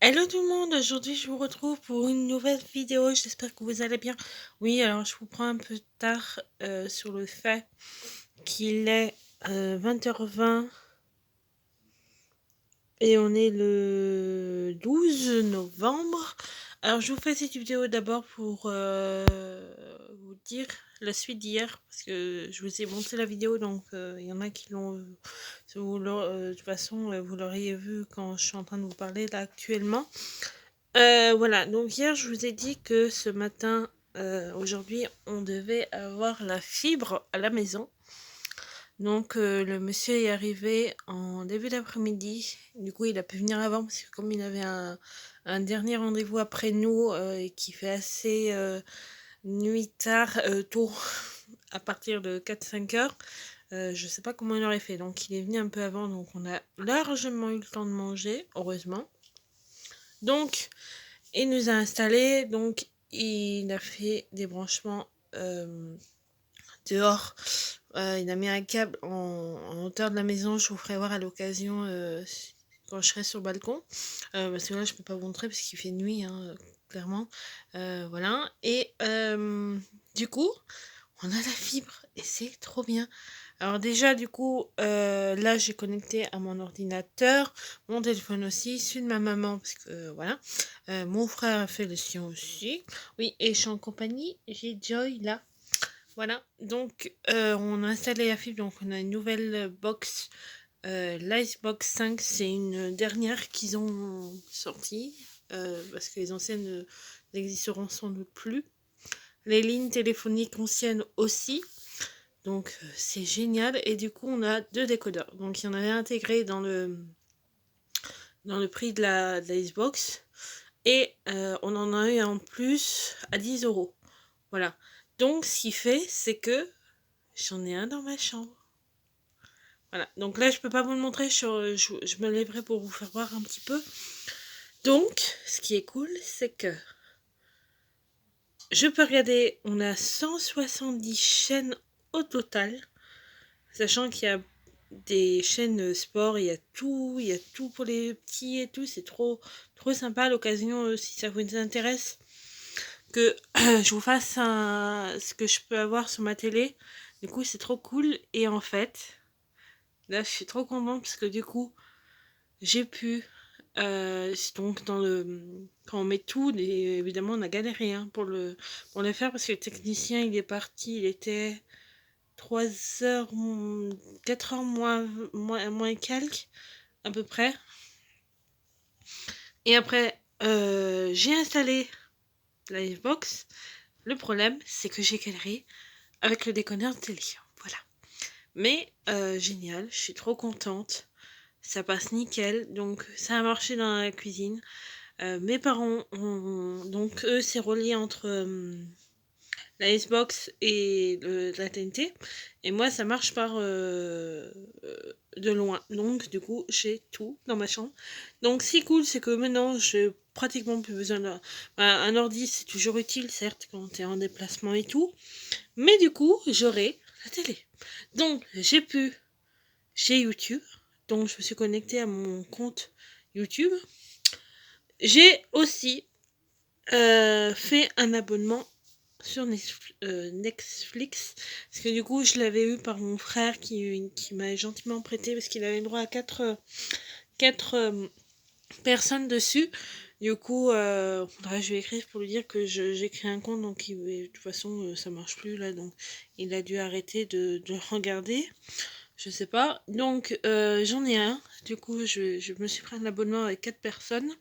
Hello tout le monde, aujourd'hui je vous retrouve pour une nouvelle vidéo, j'espère que vous allez bien. Oui, alors je vous prends un peu tard sur le fait qu'il est 20h20 et on est le 12 novembre. Alors je vous fais cette vidéo d'abord pour vous dire la suite d'hier, parce que je vous ai montré la vidéo, donc il y en a qui l'ont... de toute façon, vous l'auriez vu quand je suis en train de vous parler là actuellement. Voilà, donc hier je vous ai dit que ce matin, aujourd'hui, on devait avoir la fibre à la maison. Donc le monsieur est arrivé en début d'après-midi. Du coup, il a pu venir avant parce que comme il avait un dernier rendez-vous après nous et qui fait assez nuit tard, tôt, à partir de 4-5 heures, je sais pas comment il aurait fait. Donc il est venu un peu avant, donc on a largement eu le temps de manger, heureusement. Donc il nous a installé, donc il a fait des branchements dehors. Il a mis un câble en hauteur de la maison. Je vous ferai voir à l'occasion quand je serai sur le balcon. Parce que là, je peux pas vous montrer parce qu'il fait nuit, hein, clairement. Voilà. Et du coup, on a la fibre et c'est trop bien. Alors déjà, du coup, là, j'ai connecté à mon ordinateur, mon téléphone aussi, celui de ma maman, parce que voilà. Mon frère a fait le sien aussi. Oui, et je suis en compagnie, j'ai Joy là. Voilà, donc on a installé la fibre, donc on a une nouvelle box, l'Icebox 5, c'est une dernière qu'ils ont sortie, parce que les anciennes n'existeront sans doute plus. Les lignes téléphoniques anciennes aussi. Donc c'est génial. Et du coup on a deux décodeurs. Donc il y en avait intégré dans le prix de la Xbox. Et on en a eu en plus à 10 €. Voilà. Donc ce qui fait, c'est que j'en ai un dans ma chambre. Voilà. Donc là je peux pas vous le montrer. Je me lèverai pour vous faire voir un petit peu. Donc ce qui est cool, c'est que je peux regarder. On a 170 chaînes au total. Sachant qu'il y a des chaînes sport, il y a tout pour les petits et tout, c'est trop sympa. À l'occasion, si ça vous intéresse, que je vous fasse ce que je peux avoir sur ma télé. Du coup, c'est trop cool. Et en fait, là, je suis trop contente parce que du coup, j'ai pu, donc quand on met tout, évidemment, on a galéré hein, pour le faire parce que le technicien, il est parti, il était 3 heures, 4 heures moins et quelques, à peu près. Et après, j'ai installé la Xbox. Le problème, c'est que j'ai galéré avec le déconneur de télé. Voilà. Mais génial, je suis trop contente. Ça passe nickel. Donc, ça a marché dans la cuisine. Mes parents donc, eux, c'est relié entre la Xbox et la TNT. Et moi, ça marche par de loin. Donc, du coup, j'ai tout dans ma chambre. Donc, ce qui est cool, c'est que maintenant, j'ai pratiquement plus besoin d'un... un ordi, c'est toujours utile, certes, quand t'es en déplacement et tout. Mais du coup, j'aurai la télé. Donc, j'ai YouTube. Donc, je me suis connectée à mon compte YouTube. J'ai aussi fait un abonnement sur Netflix, parce que du coup je l'avais eu par mon frère qui m'a gentiment prêté parce qu'il avait le droit à 4 personnes dessus. Du coup je vais écrire pour lui dire que j'ai créé un compte, donc de toute façon ça marche plus là, donc il a dû arrêter de regarder, je sais pas. Donc j'en ai un, du coup je me suis pris un abonnement avec 4 personnes.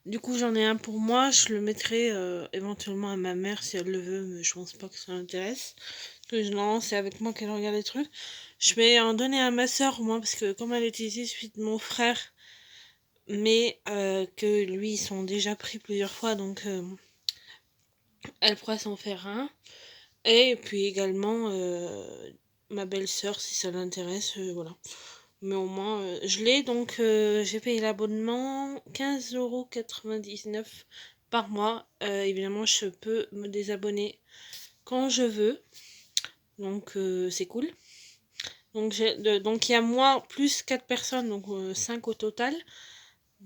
Du coup, j'en ai un pour moi. Je le mettrai éventuellement à ma mère si elle le veut, mais je pense pas que ça l'intéresse. Parce que non, c'est avec moi qu'elle regarde les trucs. Je vais en donner à ma soeur, moi, parce que comme elle est ici, celui de mon frère, mais que lui, ils sont déjà pris plusieurs fois, donc elle pourra s'en faire un. Et puis également ma belle-sœur, si ça l'intéresse, voilà. Mais au moins, je l'ai, donc j'ai payé l'abonnement 15,99 € par mois. Évidemment, je peux me désabonner quand je veux, donc c'est cool. Donc il y a moi plus 4 personnes, donc 5 au total.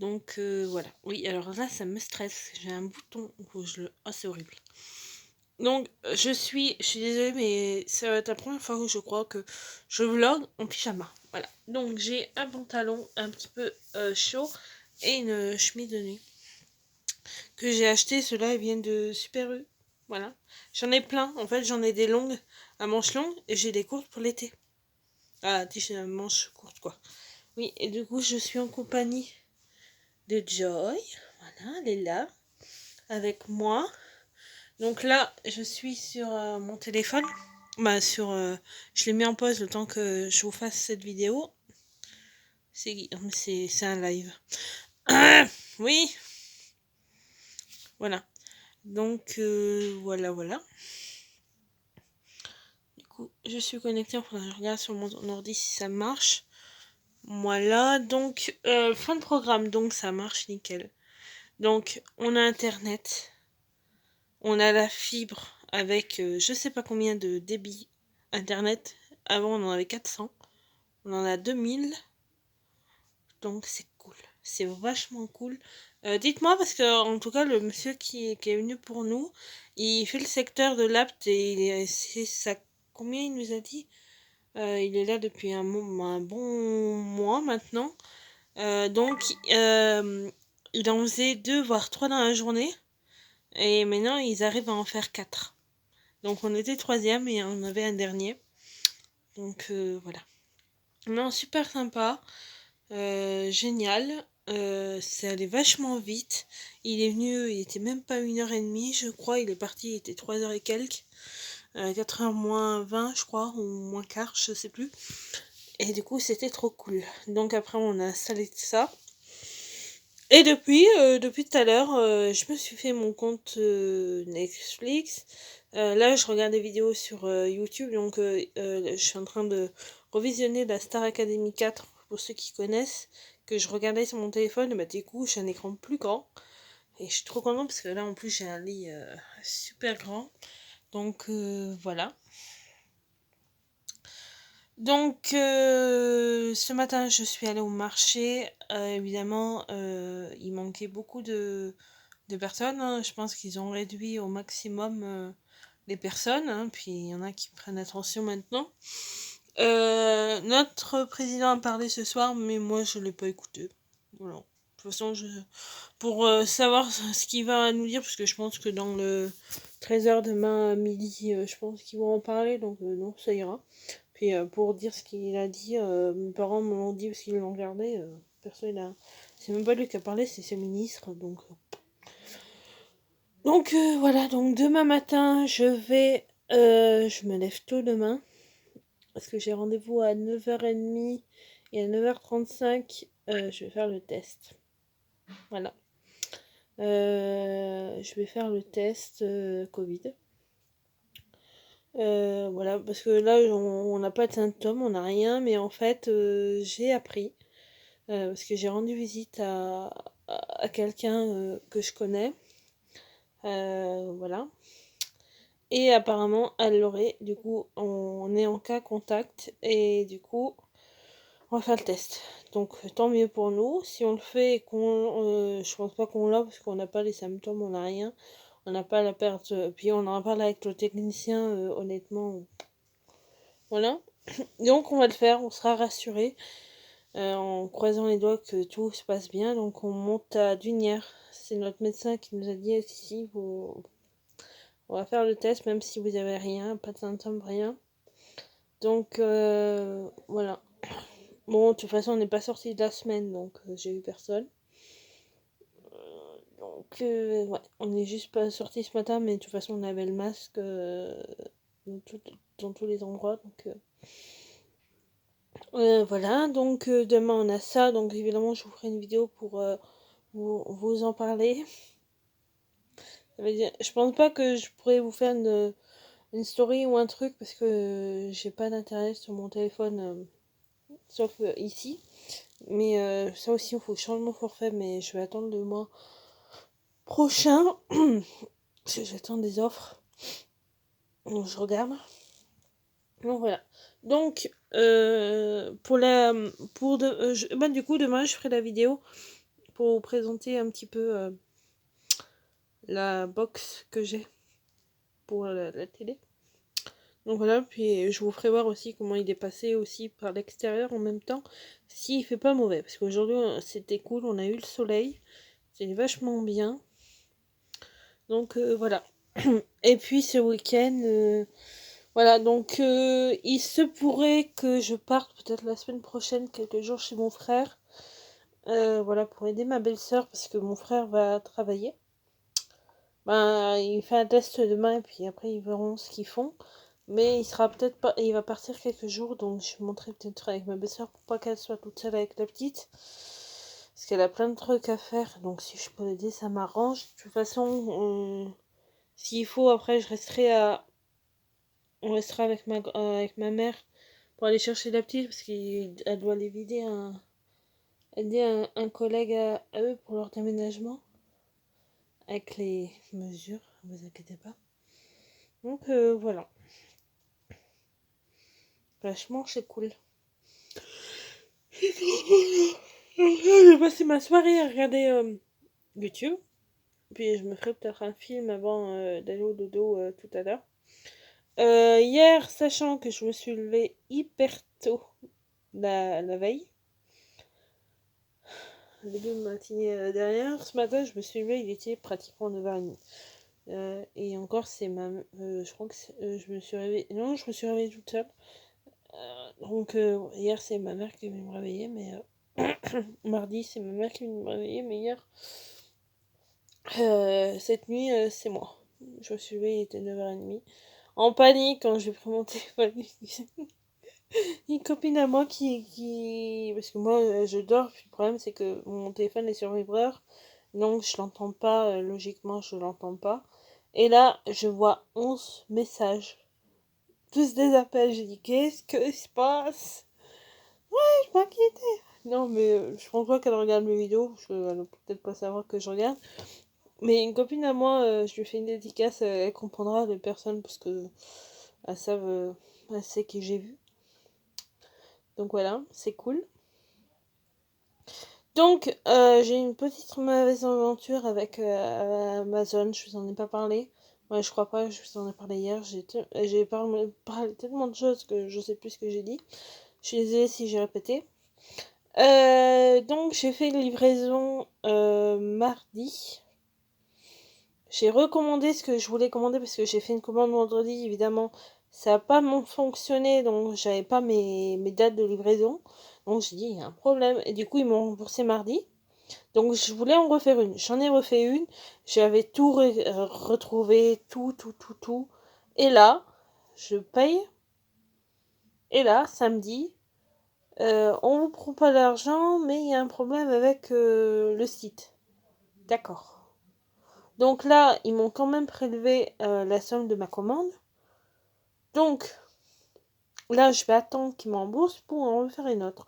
Donc voilà. Oui, alors là, ça me stresse. J'ai un bouton. Oh, c'est horrible. Donc, je suis désolée, mais ça va être la première fois que je crois que je vlog en pyjama. Voilà. Donc, j'ai un pantalon un petit peu chaud et une chemise de nuit que j'ai acheté. Ceux-là, ils viennent de Super U. Voilà. J'en ai plein. En fait, j'en ai des longues à manches longues et j'ai des courtes pour l'été. Ah, t-shirt à manches courtes, quoi. Oui, et du coup, je suis en compagnie de Joy. Voilà, elle est là avec moi. Donc là, je suis sur mon téléphone. Bah, je l'ai mis en pause le temps que je vous fasse cette vidéo. C'est un live. Oui, voilà. Donc, voilà. Du coup, je suis connectée. Enfin, je regarde sur mon ordi si ça marche. Voilà, donc, fin de programme. Donc, ça marche nickel. Donc, on a Internet. On a la fibre avec je sais pas combien de débit Internet. Avant, on en avait 400. On en a 2000. Donc, c'est cool. C'est vachement cool. Dites-moi, parce que, en tout cas, le monsieur qui est venu pour nous, il fait le secteur de l'Apt et c'est ça. Combien il nous a dit? Il est là depuis un bon mois maintenant. Donc, il en faisait 2 voire 3 dans la journée. Et maintenant, ils arrivent à en faire 4. Donc, on était troisième et on avait un dernier. Donc, voilà. Non, super sympa. Génial. C'est allé vachement vite. Il est venu, il était même pas 1h30, je crois. Il est parti, il était 3h et quelques. 4h moins 20, je crois, ou moins quart, je sais plus. Et du coup, c'était trop cool. Donc après, on a installé ça. Et depuis tout à l'heure, je me suis fait mon compte Netflix. Là, je regarde des vidéos sur YouTube, donc je suis en train de revisionner la Star Academy 4, pour ceux qui connaissent, que je regardais sur mon téléphone. Et bah, du coup, j'ai un écran plus grand. Et je suis trop contente parce que là, en plus, j'ai un lit super grand. Donc, voilà. Donc, ce matin, je suis allée au marché. Évidemment, il manquait beaucoup de personnes, hein. Je pense qu'ils ont réduit au maximum les personnes, hein. Puis il y en a qui prennent attention maintenant. Notre président a parlé ce soir, mais moi je l'ai pas écouté. Voilà. De toute façon, pour savoir ce qu'il va nous dire, parce que je pense que dans le 13h demain à midi, je pense qu'ils vont en parler, donc non, ça ira. Puis pour dire ce qu'il a dit, mes parents me l'ont dit parce qu'ils l'ont regardé. Personne n'a. C'est même pas lui qui a parlé, c'est ses ministres, donc. Donc voilà, donc demain matin, je me lève tôt demain, parce que j'ai rendez-vous à 9h30 et à 9h35, je vais faire le test. Voilà. Je vais faire le test Covid. Voilà, parce que là, on n'a pas de symptômes, on n'a rien, mais en fait, j'ai appris, parce que j'ai rendu visite à quelqu'un que je connais. Voilà. Et apparemment, elle l'aurait. Du coup, on est en cas contact. Et du coup, on va faire le test. Donc, tant mieux pour nous. Si on le fait et je pense pas qu'on l'a parce qu'on n'a pas les symptômes, on n'a rien. On n'a pas la perte. Puis on en parle avec le technicien, honnêtement. Voilà. Donc, on va le faire. On sera rassuré. En croisant les doigts que tout se passe bien. Donc, on monte à Dunière. C'est notre médecin qui nous a dit si on va faire le test, même si vous avez rien, pas de symptômes, rien. Donc, voilà. Bon, de toute façon, on n'est pas sorti de la semaine, donc j'ai eu personne. Donc, ouais, on n'est juste pas sorti ce matin, mais de toute façon, on avait le masque dans tous les endroits. Donc, voilà. Donc, demain, on a ça. Donc, évidemment, je vous ferai une vidéo pour vous en parler. Ça veut dire, je pense pas que je pourrais vous faire une story ou un truc parce que j'ai pas d'internet sur mon téléphone, sauf ici. Mais ça aussi, il faut changer mon forfait, mais je vais attendre le mois prochain. Parce que j'attends des offres. Donc je regarde. Donc voilà. Donc du coup, demain, je ferai la vidéo pour vous présenter un petit peu la box que j'ai pour la télé. Donc voilà, puis je vous ferai voir aussi comment il est passé aussi par l'extérieur en même temps, s'il fait pas mauvais. Parce qu'aujourd'hui c'était cool, on a eu le soleil, c'était vachement bien. Donc voilà. Et puis ce week-end, voilà, donc il se pourrait que je parte peut-être la semaine prochaine, quelques jours chez mon frère. Voilà, pour aider ma belle-sœur, parce que mon frère va travailler. Ben, il fait un test demain, et puis après ils verront ce qu'ils font. Mais il sera peut-être pas, il va partir quelques jours, donc je vais montrer peut-être avec ma belle-sœur pour pas qu'elle soit toute seule avec la petite. Parce qu'elle a plein de trucs à faire, donc si je peux l'aider, ça m'arrange. De toute façon, s'il faut, après on restera avec ma mère pour aller chercher la petite, parce qu'elle doit aller aider un collègue à eux pour leur déménagement. Avec les mesures, ne vous inquiétez pas. Donc voilà. Vachement, c'est cool. J'ai passé ma soirée à regarder YouTube. Puis je me ferai peut-être un film avant d'aller au dodo tout à l'heure. Hier, sachant que je me suis levée hyper tôt la veille, le début de matinée dernière, ce matin je me suis levée, il était pratiquement 9h30. Et encore, je crois que je me suis réveillée. Non, je me suis réveillée toute seule. Donc hier c'est ma mère qui est venue me réveiller, mais mardi c'est ma mère qui est venue me réveiller, mais hier cette nuit c'est moi. Je me suis levée, il était 9h30. En panique quand j'ai pris mon téléphone. Une copine à moi qui... Parce que moi je dors, puis le problème c'est que mon téléphone est sur vibreur, donc je l'entends pas, logiquement je l'entends pas. Et là je vois 11 messages. Tous des appels, j'ai dit qu'est-ce que se passe? Je m'inquiétais. Non, mais je pense pas qu'elle regarde mes vidéos, parce qu'elle ne peut peut-être pas savoir que je regarde. Mais une copine à moi, je lui fais une dédicace, elle comprendra les personnes, parce que elles savent, elle sait qui j'ai vu. Donc voilà, c'est cool. Donc, j'ai une petite mauvaise aventure avec Amazon, je vous en ai pas parlé. Ouais, je crois pas, je vous en ai parlé hier. J'ai parlé tellement de choses que je sais plus ce que j'ai dit. Je suis désolée si j'ai répété. Donc j'ai fait une livraison mardi. J'ai recommandé ce que je voulais commander parce que j'ai fait une commande vendredi, évidemment. Ça n'a pas fonctionné, donc j'avais pas mes dates de livraison. Donc j'ai dit, il y a un problème. Et du coup, ils m'ont remboursé mardi. Donc je voulais en refaire une. J'en ai refait une. J'avais tout retrouvé, tout. Et là, je paye. Et là, samedi, on vous prend pas d'argent, mais il y a un problème avec le site. D'accord. Donc là, ils m'ont quand même prélevé la somme de ma commande. Donc là, je vais attendre qu'ils me remboursent pour en refaire une autre.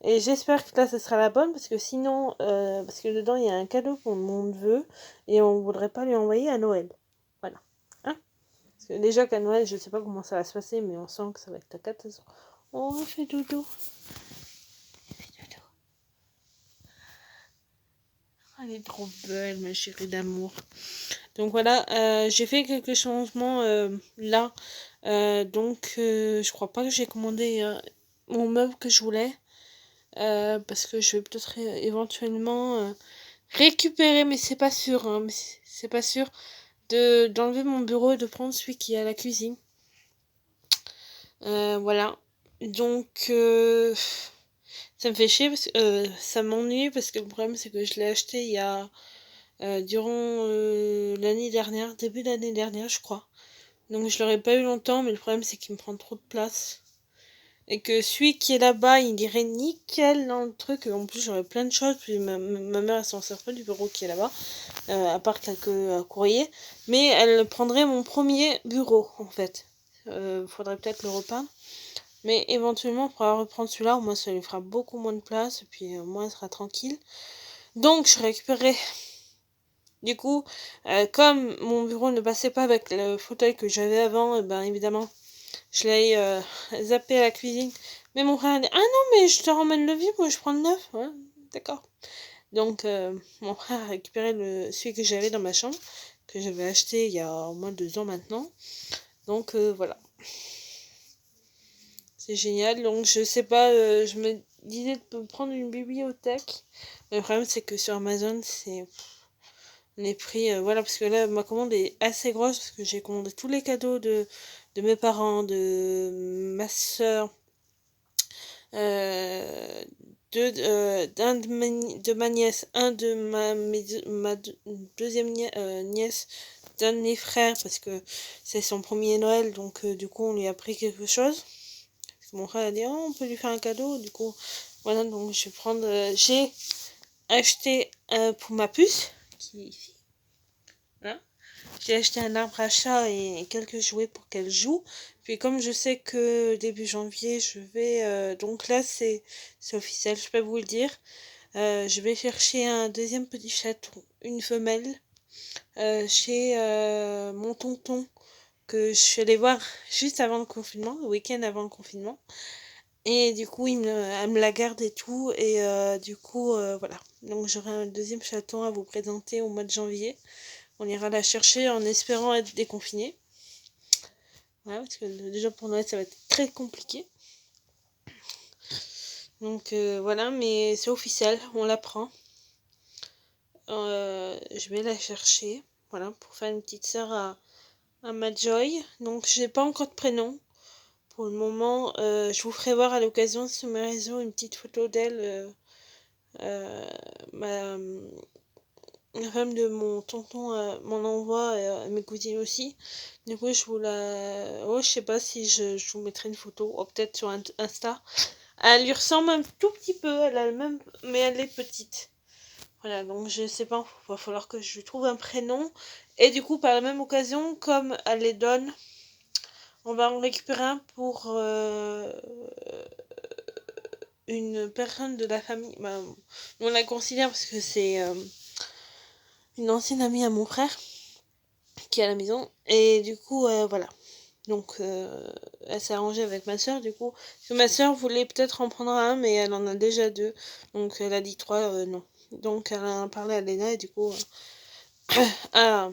Et j'espère que là, ce sera la bonne, parce que sinon, parce que dedans, il y a un cadeau pour mon neveu, et on voudrait pas lui envoyer à Noël. Voilà. Hein, parce que déjà qu'à Noël, je sais pas comment ça va se passer, mais on sent que ça va être la catastrophe. Oh, il fait dodo. Elle est trop belle, ma chérie d'amour. Donc voilà, j'ai fait quelques changements là. Donc je crois pas que j'ai commandé mon meuble que je voulais. Parce que je vais peut-être éventuellement récupérer, mais c'est pas sûr. Hein, mais c'est pas sûr d'enlever mon bureau et de prendre celui qui est à la cuisine. Voilà. Donc ça me fait chier parce que ça m'ennuie parce que le problème c'est que je l'ai acheté il y a durant l'année dernière, début d'année dernière je crois. Donc je l'aurais pas eu longtemps, mais le problème c'est qu'il me prend trop de place. Et que celui qui est là-bas, il irait nickel dans le truc. En plus j'aurais plein de choses, puis ma mère elle s'en sert pas du bureau qui est là-bas, à part quelques courriers. Mais elle prendrait mon premier bureau en fait. Faudrait peut-être le repeindre. Mais éventuellement on pourra reprendre celui-là, au moins ça lui fera beaucoup moins de place, et puis au moins elle sera tranquille. Donc je récupérerai. Du coup, comme mon bureau ne passait pas avec le fauteuil que j'avais avant, et ben évidemment, je l'ai zappé à la cuisine. Mais mon frère a dit, ah non, mais je te ramène le vieux, moi je prends le neuf. Ouais, d'accord. Donc mon frère a récupéré celui que j'avais dans ma chambre, que j'avais acheté il y a au moins 2 ans maintenant. Donc voilà, c'est génial. Donc je sais pas, je me disais de prendre une bibliothèque. Le problème c'est que sur Amazon c'est les prix, voilà, parce que là ma commande est assez grosse parce que j'ai commandé tous les cadeaux de mes parents, de ma soeur, euh, de ma nièce, un de ma deuxième nièce, d'un de mes frères, parce que c'est son premier Noël, donc du coup on lui a pris quelque chose. Parce que mon frère a dit, oh, on peut lui faire un cadeau, du coup, voilà, donc je vais prendre, j'ai acheté pour ma puce, qui est ici, hein. J'ai acheté un arbre à chat et quelques jouets pour qu'elle joue. Puis comme je sais que début janvier, je vais... donc là, c'est officiel, je peux vous le dire. Je vais chercher un deuxième petit chaton, une femelle, chez mon tonton, que je suis allée voir juste avant le confinement, le week-end avant le confinement. Et du coup, elle me la garde et tout. Et du coup, voilà. Donc j'aurai un deuxième chaton à vous présenter au mois de janvier. On ira la chercher en espérant être déconfiné. Voilà, parce que déjà pour Noël, ça va être très compliqué. Donc voilà, mais c'est officiel, on la prend. Je vais la chercher, voilà, pour faire une petite sœur à ma Joy. Donc j'ai pas encore de prénom. Pour le moment, je vous ferai voir à l'occasion sur mes réseaux une petite photo d'elle. Ma, la femme de mon tonton m'en envoie, et mes cousines aussi. Du coup, je vous la... Oh, je sais pas si je vous mettrai une photo, ou peut-être sur Insta. Elle lui ressemble un tout petit peu, elle a le même... mais elle est petite. Voilà, donc je sais pas, il va falloir que je lui trouve un prénom. Et du coup, par la même occasion, comme elle les donne, on va en récupérer un pour une personne de la famille. Bah, on la considère parce que c'est une ancienne amie à mon frère qui est à la maison. Et du coup, voilà. Donc, elle s'est arrangée avec ma soeur, du coup. Parce que ma soeur voulait peut-être en prendre un, mais elle en a déjà 2. Donc, elle a dit 3, non. Donc, elle a parlé à Léna, et du coup, à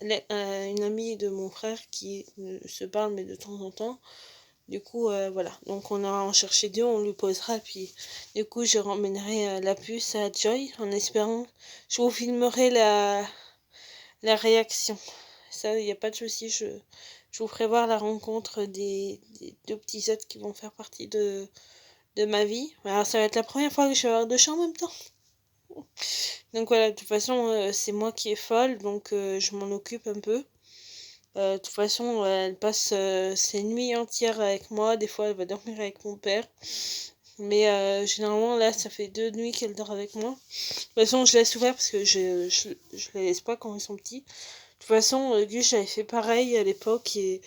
une amie de mon frère qui se parle, mais de temps en temps. Du coup, voilà. Donc, on ira en chercher 2, on lui posera, puis du coup, je ramènerai la puce à Joy, en espérant. Je vous filmerai la réaction. Ça, il n'y a pas de souci, je vous ferai voir la rencontre des 2 petits êtres qui vont faire partie de ma vie. Alors, ça va être la première fois que je vais avoir 2 chats en même temps. Donc voilà, de toute façon, c'est moi qui est folle, donc je m'en occupe un peu. De toute façon, elle passe ses nuits entières avec moi. Des fois, elle va dormir avec mon père. Mais généralement, là, ça fait 2 nuits qu'elle dort avec moi. De toute façon, je laisse ouvert parce que je les laisse pas quand ils sont petits. De toute façon, Gus, j'avais fait pareil à l'époque. Et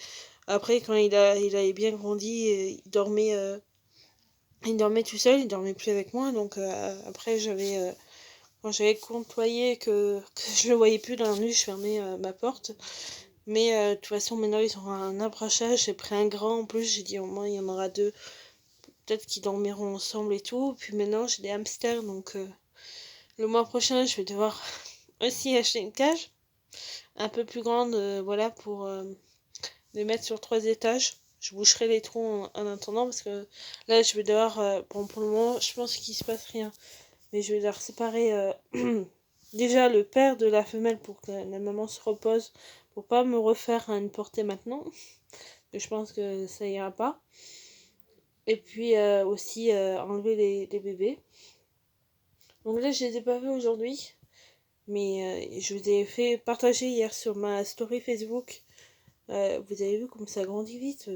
après, quand il avait bien grandi, il dormait tout seul, il dormait plus avec moi. Donc après, quand j'avais côtoyé que je le voyais plus dans la nuit, je fermais ma porte. Mais de toute façon, maintenant, ils auront un abrachage. J'ai pris un grand en plus. J'ai dit au moins, il y en aura 2. Peut-être qu'ils dormiront ensemble et tout. Puis maintenant, j'ai des hamsters. Donc, le mois prochain, je vais devoir aussi acheter une cage un peu plus grande. Voilà, pour les mettre sur 3 étages. Je boucherai les trous en attendant. Parce que là, je vais devoir. Bon, pour le moment, je pense qu'il se passe rien. Mais je vais devoir séparer. Déjà le père de la femelle pour que la maman se repose, pour pas me refaire une portée maintenant. Je pense que ça ira pas. Et puis aussi enlever les bébés. Donc là, je les ai pas fait aujourd'hui. Mais je vous ai fait partager hier sur ma story Facebook. Vous avez vu comme ça grandit vite.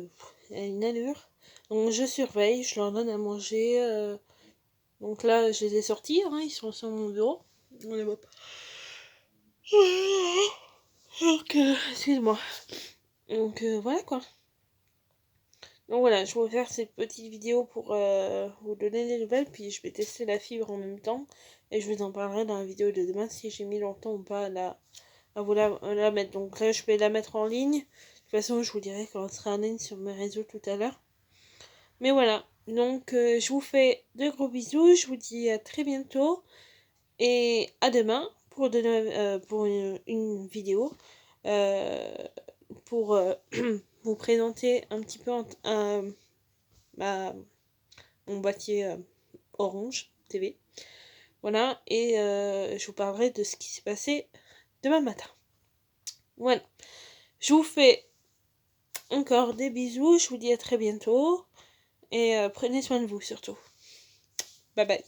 À une allure. Donc je surveille, je leur donne à manger. Donc là, je les ai sortis. Hein, ils sont sur mon bureau. On les voit pas. Donc, excuse-moi. Donc voilà quoi. Donc voilà, je vais faire cette petite vidéo pour vous donner des nouvelles, puis je vais tester la fibre en même temps, et je vous en parlerai dans la vidéo de demain si j'ai mis longtemps ou pas à vous la mettre. Donc là, je vais la mettre en ligne. De toute façon, je vous dirai quand elle sera en ligne sur mes réseaux tout à l'heure. Mais voilà, donc je vous fais de gros bisous, je vous dis à très bientôt, Et à demain pour une vidéo euh, pour vous présenter un petit peu ma- mon boîtier Orange TV. Voilà, et je vous parlerai de ce qui s'est passé demain matin. Voilà, je vous fais encore des bisous, je vous dis à très bientôt, et prenez soin de vous surtout. Bye bye.